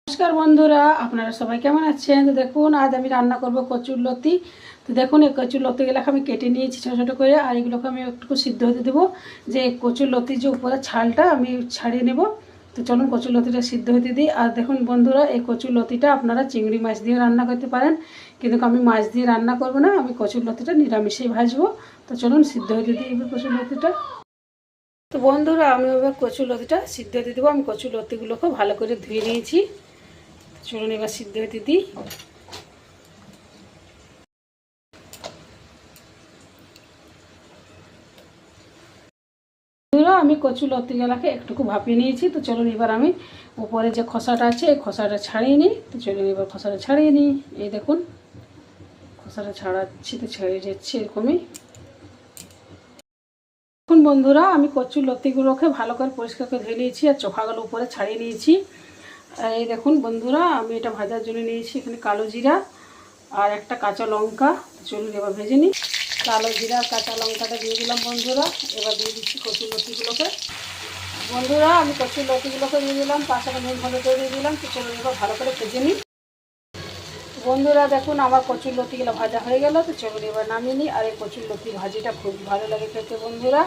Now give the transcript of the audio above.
নমস্কার বন্ধুরা, আপনারা সবাই কেমন আছেন? তো দেখুন, আজ আমি রান্না করব কচুর লতি। তো দেখুন, এই কচুর লতিগুলোকে আমি কেটে নিয়েছি ছোটো ছোটো করে, আর এগুলোকে আমি একটু সিদ্ধ হতে দেবো। যে কচুর লতির যে উপরে ছালটা আমি ছাড়িয়ে নেব। তো চলুন কচুর লতিটা সিদ্ধ হতে দিই। আর দেখুন বন্ধুরা, এই কচুর লতিটা আপনারা চিংড়ি মাছ দিয়ে রান্না করতে পারেন, কিন্তু আমি মাছ দিয়ে রান্না করব না, আমি কচুর লতিটা নিরামিষেই ভাজবো। তো চলুন সিদ্ধ হতে দিই এবার কচুর লতিটা। তো বন্ধুরা, আমি এবার কচুর লতিটা সিদ্ধ হতে দেবো। আমি কচুর লতিগুলোকে ভালো করে ধুয়ে নিয়েছি। চলুন এবার সিদ্ধ হতে দিই। আমি কচুর লতিগুলোকে একটুকু ভাপিয়ে নিয়েছি। তো চলুন এবার আমি উপরে যে খোসাটা আছে এই খোসাটা ছাড়িয়ে নিই। তো চলুন এবার খোসাটা ছাড়িয়ে নিই। এই দেখুন খোসাটা ছাড়াচ্ছি, তো ছেড়ে যাচ্ছে এরকমই। দেখুন বন্ধুরা, আমি কচুর লতিগুলোকে ভালো করে পরিষ্কার করে ধুয়ে নিয়েছি আর চোখাগুলো উপরে ছাড়িয়ে নিয়েছি। আর এই দেখুন বন্ধুরা, আমি এটা ভাজার জন্য নিয়েছি এখানে কালো জিরা আর একটা কাঁচা লঙ্কা। চলুন এবার ভেজে নিই। কালো জিরা কাঁচা লঙ্কাটা দিয়ে দিলাম বন্ধুরা। এবার দিয়ে দিচ্ছি কচুর লতিগুলোকে। বন্ধুরা, আমি কচুর লতিগুলোকে দিয়ে দিলাম, পাশাপাশি নুন হলুদ দিয়ে দিলাম। তো চলুন এবার ভালো করে ভেজে নিই। বন্ধুরা দেখুন, আমার কচুর লতিগুলো ভাজা হয়ে গেল। তো চলুন এবার নামিয়ে নিই। আর এই কচুর লতি ভাজিটা খুব ভালো লাগে খেতে বন্ধুরা।